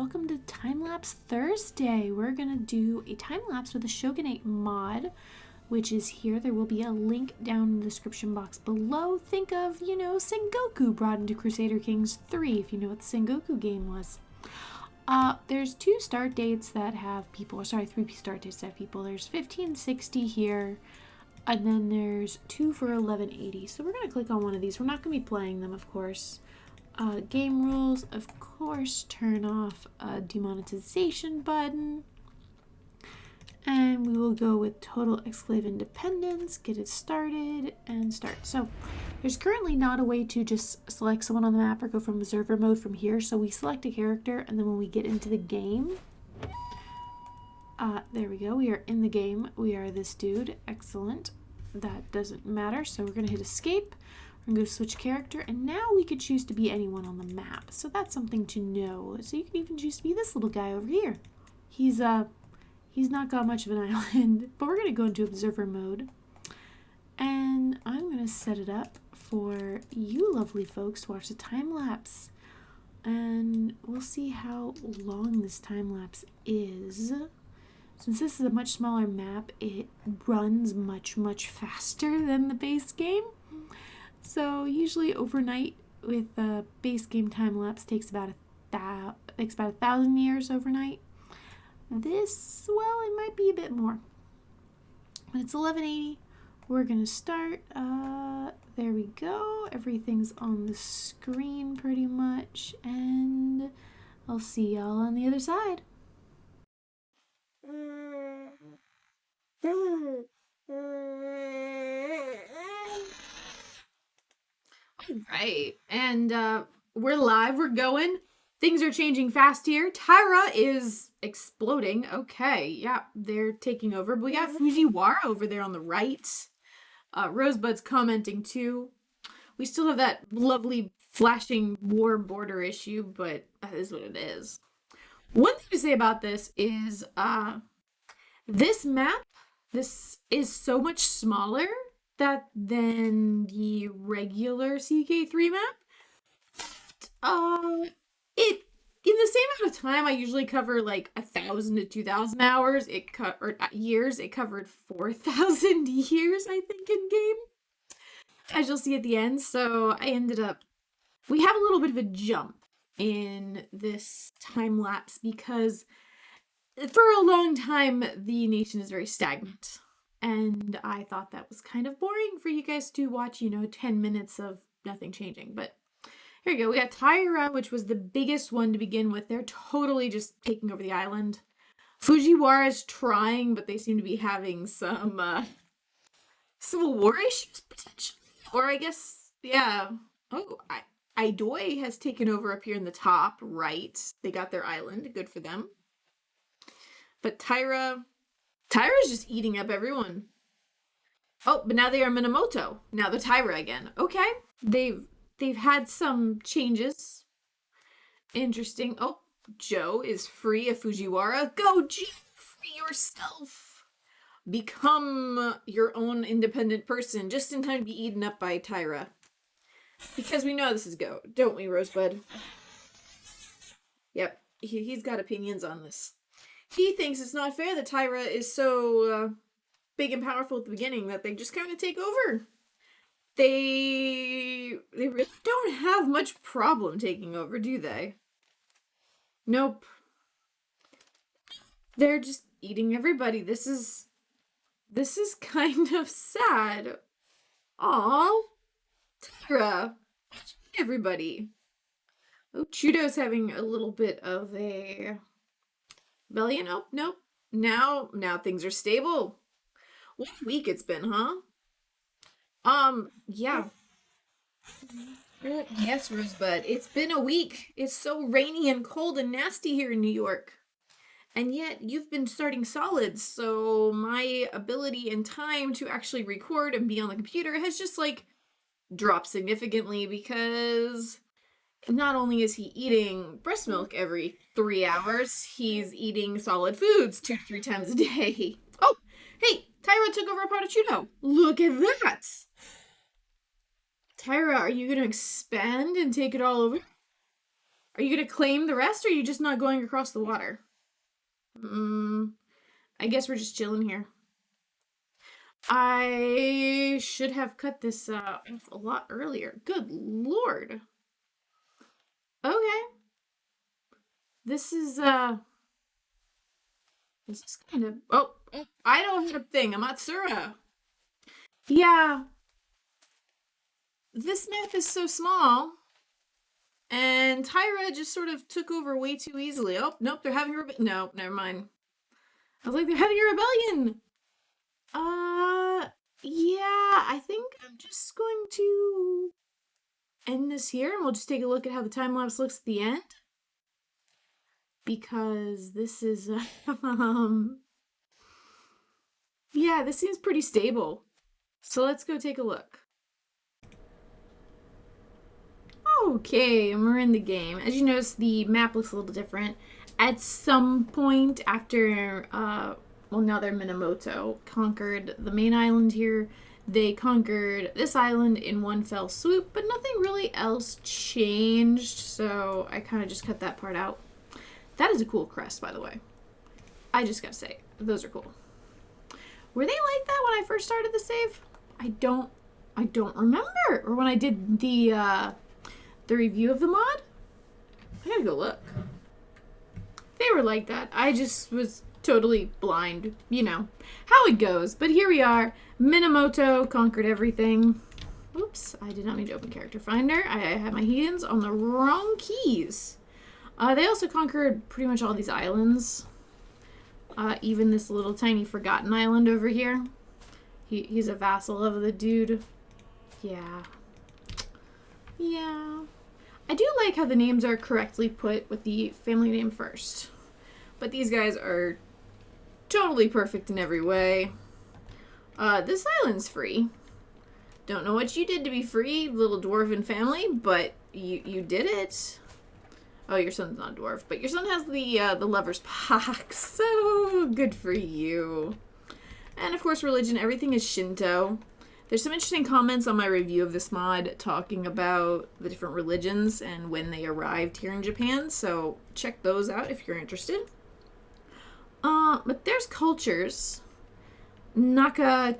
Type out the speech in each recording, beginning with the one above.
welcome to Timelapse Thursday. We're going to do a time-lapse with the Shogunate mod, which is here. There will be a link down in the description box below. Think of, Sengoku brought into Crusader Kings 3, if you know what the Sengoku game was. There's two start dates that have people, three start dates that have people. There's 1560 here, and then there's two for 1180. So we're going to click on one of these. We're not going to be playing them, of course. Game rules, of course, turn off a demonetization button. And we will go with total exclave independence, get it started, and start. So there's currently not a way to just select someone on the map or go from observer mode from here. So we select a character, and then when we get into the game, there we go. We are in the game. We are this dude. Excellent. That doesn't matter. So we're going to hit escape. We're going to go switch character, and now we could choose to be anyone on the map. So that's something to know. So you can even choose to be this little guy over here. He's not got much of an island, but we're going to go into observer mode. And I'm going to set it up for you lovely folks to watch the time lapse. And we'll see how long this time lapse is. Since this is a much smaller map, it runs much, much faster than the base game. So usually overnight with a base game time lapse takes about 1,000 years overnight. This, well, it might be a bit more. But it's 1180. We're gonna start. There we go. Everything's on the screen pretty much, and I'll see y'all on the other side. Right, and we're live, we're going. Things are changing fast here. Tyra is exploding. Okay, yeah, they're taking over. But we got Fujiwara over there on the right. Rosebud's commenting too. We still have that lovely flashing war border issue, but that is what it is. One thing to say about this is this map, this is so much smaller than the regular CK3 map. In the same amount of time, I usually cover like 1,000 to 2,000 hours. Years. It covered 4,000 years, I think, in game, as you'll see at the end. So we have a little bit of a jump in this time lapse because for a long time the nation is very stagnant. And I thought that was kind of boring for you guys to watch, 10 minutes of nothing changing. But here we go. We got Tyra, which was the biggest one to begin with. They're totally just taking over the island. Fujiwara's trying, but they seem to be having some civil war issues, potentially. Or I guess, yeah. Oh, Idoi has taken over up here in the top right. They got their island. Good for them. But Tyra's just eating up everyone. Oh, but now they are Minamoto. Now they're Tyra again. Okay. They've had some changes. Interesting. Oh, Joe is free of Fujiwara. Go, Joe! Free yourself. Become your own independent person just in time to be eaten up by Tyra. Because we know this is Go, don't we, Rosebud? Yep, he's got opinions on this. He thinks it's not fair that Tyra is so big and powerful at the beginning that they just kind of take over. They really don't have much problem taking over, do they? Nope. They're just eating everybody. This is kind of sad. Aw. Tyra. Everybody. Oh, Chudo's having a little bit of a rebellion. Oh, nope. Now things are stable. What a week it's been, huh? Yeah. Yes, Rosebud. It's been a week. It's so rainy and cold and nasty here in New York. And yet, you've been starting solids, so my ability and time to actually record and be on the computer has just, dropped significantly because not only is he eating breast milk every 3 hours, he's eating solid foods 2 to 3 times a day. Oh, hey, Tyra took over a part of Chudo. Look at that! Tyra, are you going to expand and take it all over? Are you gonna claim the rest, or are you just not going across the water? I guess we're just chilling here. I should have cut this off a lot earlier. Good lord. Okay. This is kind of I don't have a thing. Amatsura. Yeah. This map is so small. And Tyra just sort of took over way too easily. Oh, nope, they're having a no, never mind. I was like, they're having a rebellion. Yeah, I think I'm just going to end this here and we'll just take a look at how the time lapse looks at the end. Because this is, yeah, this seems pretty stable. So let's go take a look. Okay, and we're in the game. As you notice, the map looks a little different. At some point after, well, now they're Minamoto, conquered the main island here. They conquered this island in one fell swoop, but nothing really else changed, so I kind of just cut that part out. That is a cool crest, by the way. I just gotta say, those are cool. Were they like that when I first started the save? I don't remember. Or when I did the review of the mod? I gotta go look. They were like that. I just was totally blind. You know, how it goes. But here we are. Minamoto conquered everything. Oops, I did not mean to open Character Finder. I had my hands on the wrong keys. They also conquered pretty much all these islands. Even this little tiny forgotten island over here. He's a vassal of the dude. Yeah. Yeah. I do like how the names are correctly put with the family name first. But these guys are totally perfect in every way. This island's free. Don't know what you did to be free, little dwarven family, but you did it. Oh, your son's not a dwarf, but your son has the lover's pox, so good for you. And of course, religion, everything is Shinto. There's some interesting comments on my review of this mod talking about the different religions and when they arrived here in Japan, so check those out if you're interested. But there's cultures. Kanai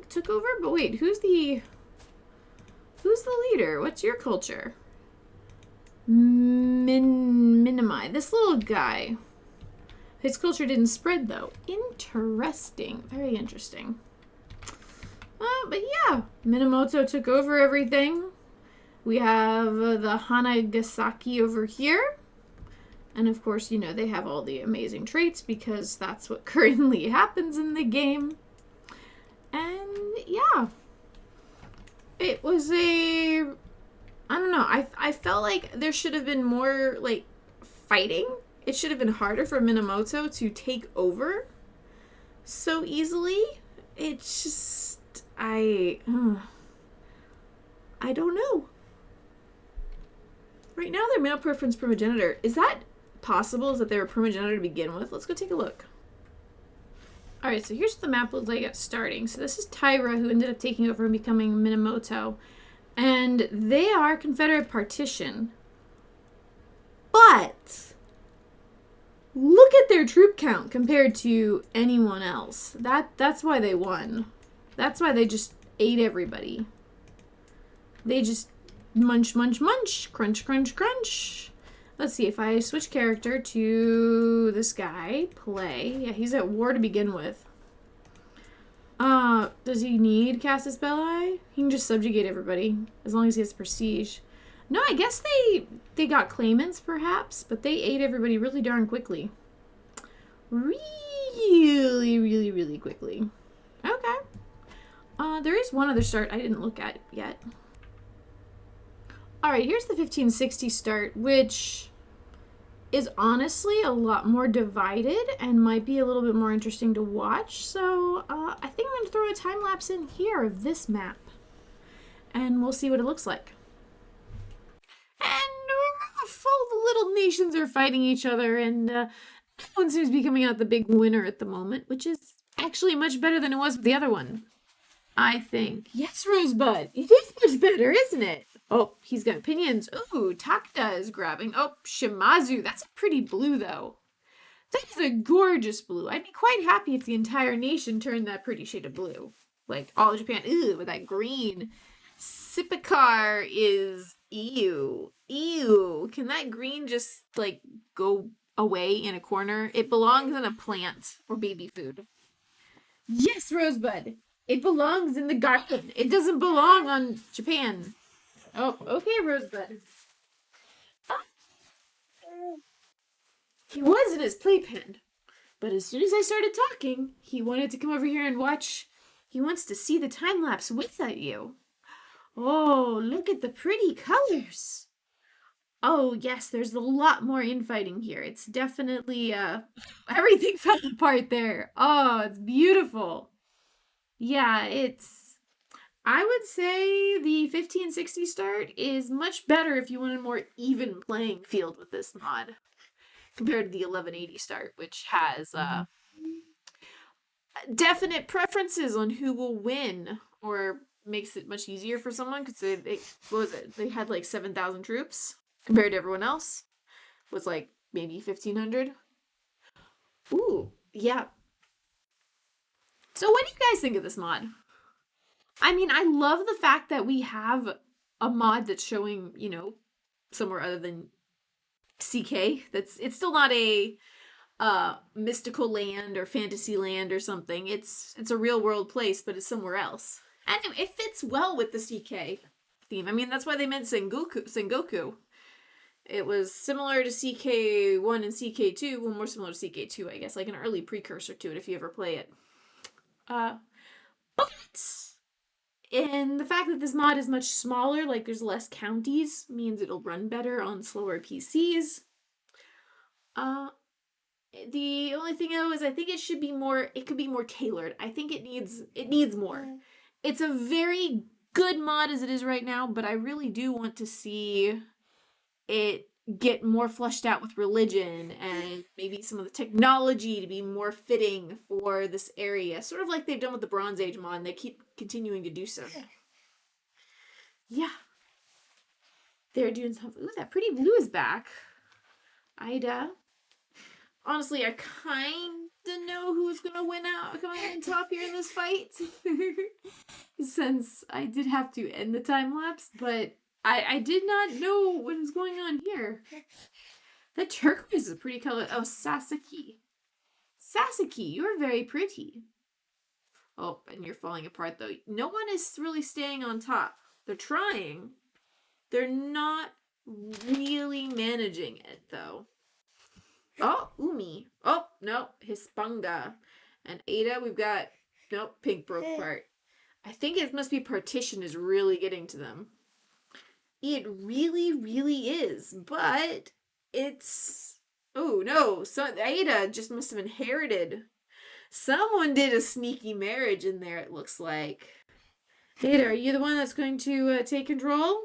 took over, but wait, who's the leader? What's your culture? Minami, this little guy. His culture didn't spread though. Interesting, very interesting. But yeah, Minamoto took over everything. We have the Hanagasaki over here. And of course, you know, they have all the amazing traits because that's what currently happens in the game. And yeah, it was I don't know, I felt like there should have been more, like, fighting. It should have been harder for Minamoto to take over so easily. It's just, I don't know. Right now, they're male preference primogenitor. Is that possible? Is that they were primogenitor to begin with? Let's go take a look. Alright, so here's what the map looks like at starting. So this is Tyra, who ended up taking over and becoming Minamoto. And they are Confederate partition. But look at their troop count compared to anyone else. That's why they won. That's why they just ate everybody. They just munch, munch, munch. Crunch, crunch, crunch. Let's see, if I switch character to this guy, play. Yeah, he's at war to begin with. Does he need Casus Belli? He can just subjugate everybody, as long as he has prestige. No, I guess they got claimants, perhaps, but they ate everybody really darn quickly. Really, really, really quickly. Okay. There is one other start I didn't look at yet. Alright, here's the 1560 start, which is honestly a lot more divided and might be a little bit more interesting to watch. So I think I'm going to throw a time lapse in here of this map. And we'll see what it looks like. And all the little nations are fighting each other, and one seems to be coming out the big winner at the moment, which is actually much better than it was with the other one, I think. Yes, Rosebud, it is much better, isn't it? Oh, he's got opinions. Ooh, Takda is grabbing. Oh, Shimazu. That's a pretty blue, though. That's a gorgeous blue. I'd be quite happy if the entire nation turned that pretty shade of blue. Like, all of Japan. Ew, with that green. Sipikar is ew. Ew. Can that green just, like, go away in a corner? It belongs in a plant or baby food. Yes, Rosebud. It belongs in the garden. It doesn't belong on Japan. Oh, okay, Rosebud. He was in his playpen, but as soon as I started talking, he wanted to come over here and watch. He wants to see the time lapse with you. Oh, look at the pretty colors. Oh, yes, there's a lot more infighting here. It's definitely, everything fell apart there. Oh, it's beautiful. Yeah, I would say the 1560 start is much better if you want a more even playing field with this mod compared to the 1180 start, which has definite preferences on who will win, or makes it much easier for someone because they what was it? They had like 7,000 troops compared to everyone else was like maybe 1,500. Ooh, yeah. So what do you guys think of this mod? I mean, I love the fact that we have a mod that's showing, somewhere other than CK. It's still not a mystical land or fantasy land or something. It's a real world place, but it's somewhere else. And it fits well with the CK theme. I mean, that's why they meant Sengoku. It was similar to CK1 and CK2, well, more similar to CK2, I guess, like an early precursor to it if you ever play it. But and the fact that this mod is much smaller, like there's less counties, means it'll run better on slower PCs. The only thing though is I think it could be more tailored. I think it needs more. It's a very good mod as it is right now, but I really do want to see it get more fleshed out with religion and maybe some of the technology to be more fitting for this area. Sort of like they've done with the Bronze Age mod, and they keep continuing to do so. Yeah. They're doing something. Ooh, that pretty blue is back. Ida. Honestly, I kind of know who's going to win out coming in top here in this fight. Since I did have to end the time lapse, but I did not know what is going on here. That turquoise is a pretty color. Oh, Sasaki. Sasaki, you're very pretty. Oh, and you're falling apart though. No one is really staying on top. They're trying. They're not really managing it though. Oh, Umi. Oh, no, Hispanga. And Ada, we've got, nope, pink broke apart. I think it must be partition is really getting to them. It really, really is. But it's, oh no, so Ada just must have inherited. Someone did a sneaky marriage in there, it looks like. Ada, are you the one that's going to take control?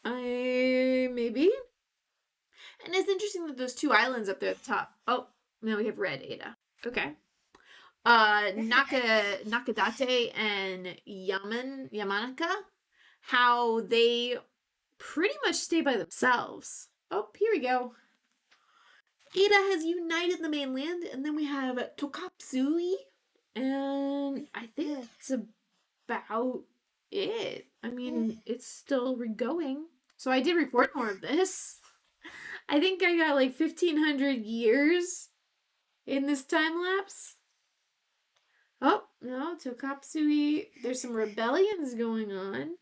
Maybe. And it's interesting that those two islands up there at the top. Oh, now we have red Ada. Okay. Nakadate and Yamanaka, how they pretty much stay by themselves. Oh, here we go. Ada has united the mainland, and then we have Tokapsui, and I think that's about it. I mean, it's still going. So I did record more of this. I think I got like 1,500 years in this time lapse. Oh, no, Tokapsui. There's some rebellions going on.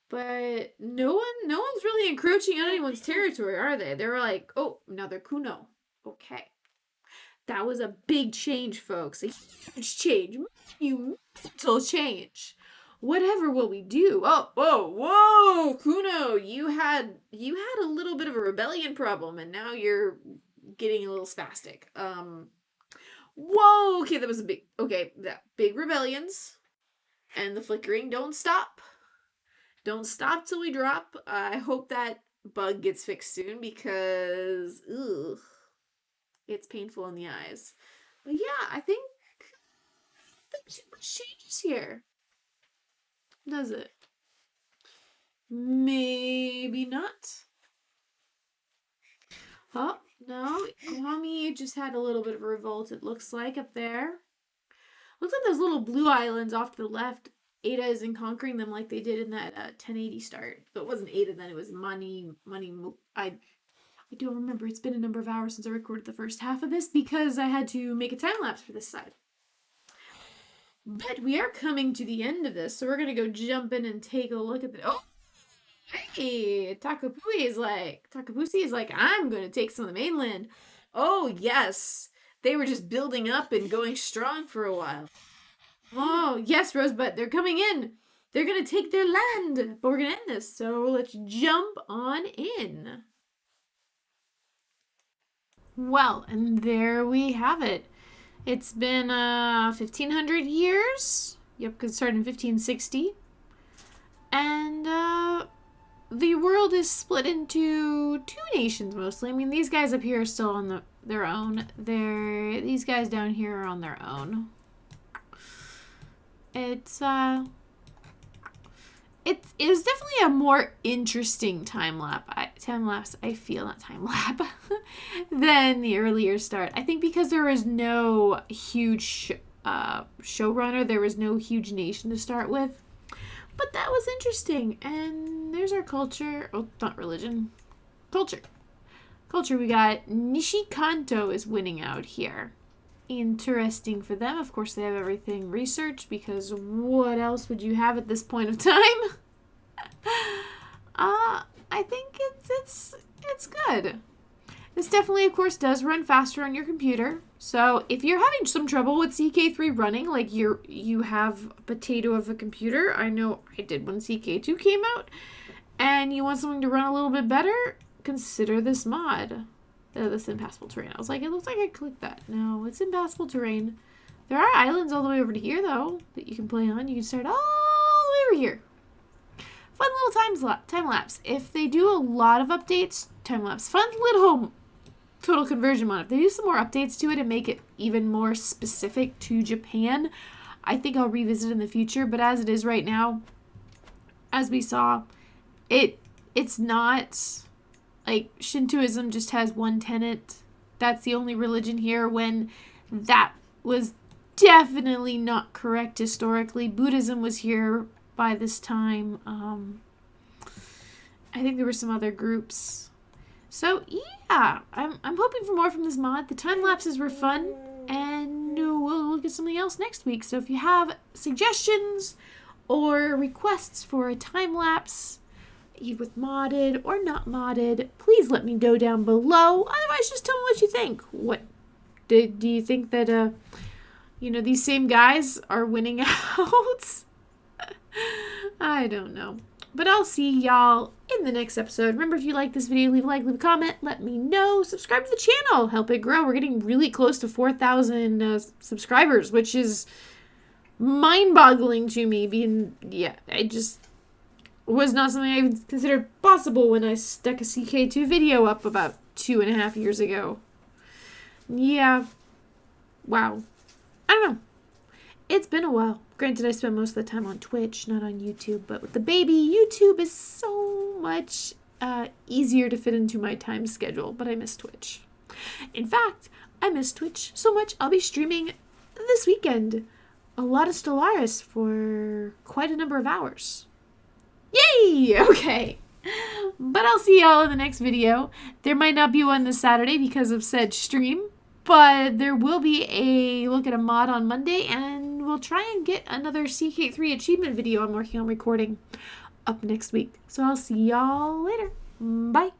But no one's really encroaching on anyone's territory, are they? They're like, oh, another Kuno. Okay. That was a big change, folks. A huge change. Monumental change. Whatever will we do? Oh, whoa, Kuno, you had a little bit of a rebellion problem, and now you're getting a little spastic. Whoa, okay, that was that big rebellions, and the flickering don't stop. Don't stop till we drop. I hope that bug gets fixed soon because, ugh, it's painful in the eyes. But yeah, I think too much changes here. Does it? Maybe not. Oh, no. Mommy just had a little bit of a revolt, it looks like, up there. Looks like those little blue islands off to the left. Ada isn't conquering them like they did in that 1080 start. But it wasn't Ada then, it was Money. I don't remember. It's been a number of hours since I recorded the first half of this because I had to make a time lapse for this side. But we are coming to the end of this, so we're going to go jump in and take a look at the... Oh! Hey! Takapusi is like, I'm going to take some of the mainland. Oh, yes! They were just building up and going strong for a while. Oh, yes, Rosebud, they're coming in. They're going to take their land. But we're going to end this, so let's jump on in. Well, and there we have it. It's been 1,500 years. Yep, because it started in 1560. And the world is split into two nations mostly. I mean, these guys up here are still on their own. These guys down here are on their own. It is definitely a more interesting time lapse, I feel, not time lap, than the earlier start. I think because there was no huge showrunner, there was no huge nation to start with. But that was interesting. And there's our culture. Oh, not religion. Culture. Culture, we got Nishikanto is winning out here. Interesting for them. Of course, they have everything researched because what else would you have at this point of time? I think it's good. This definitely, of course, does run faster on your computer. So if you're having some trouble with CK3 running, like you have a potato of a computer, I know I did when CK2 came out, and you want something to run a little bit better, consider this mod. This impassable terrain. I was like, it looks like I clicked that. No, it's impassable terrain. There are islands all the way over to here, though, that you can play on. You can start all the way over here. Fun little time lapse. If they do a lot of updates, time lapse. Fun little total conversion mod. If they do some more updates to it and make it even more specific to Japan, I think I'll revisit in the future. But as it is right now, as we saw, it's not... Like, Shintoism just has one tenet. That's the only religion here, when that was definitely not correct historically. Buddhism was here by this time. I think there were some other groups. So, yeah, I'm hoping for more from this mod. The time lapses were fun, and we'll look at something else next week. So if you have suggestions or requests for a time lapse, with modded or not modded, please let me know down below. Otherwise, just tell me what you think. What do you think that these same guys are winning out? I don't know. But I'll see y'all in the next episode. Remember, if you like this video, leave a like, leave a comment, let me know. Subscribe to the channel, help it grow. We're getting really close to 4,000 subscribers, which is mind-boggling to me. I just was not something I considered possible when I stuck a CK2 video up about 2.5 years ago. Yeah. Wow. I don't know. It's been a while. Granted, I spent most of the time on Twitch, not on YouTube, but with the baby, YouTube is so much easier to fit into my time schedule, but I miss Twitch. In fact, I miss Twitch so much, I'll be streaming this weekend a lot of Stellaris for quite a number of hours. Yay! Okay. But I'll see y'all in the next video. There might not be one this Saturday because of said stream, but there will be a look at a mod on Monday, and we'll try and get another CK3 achievement video I'm working on recording up next week. So I'll see y'all later. Bye.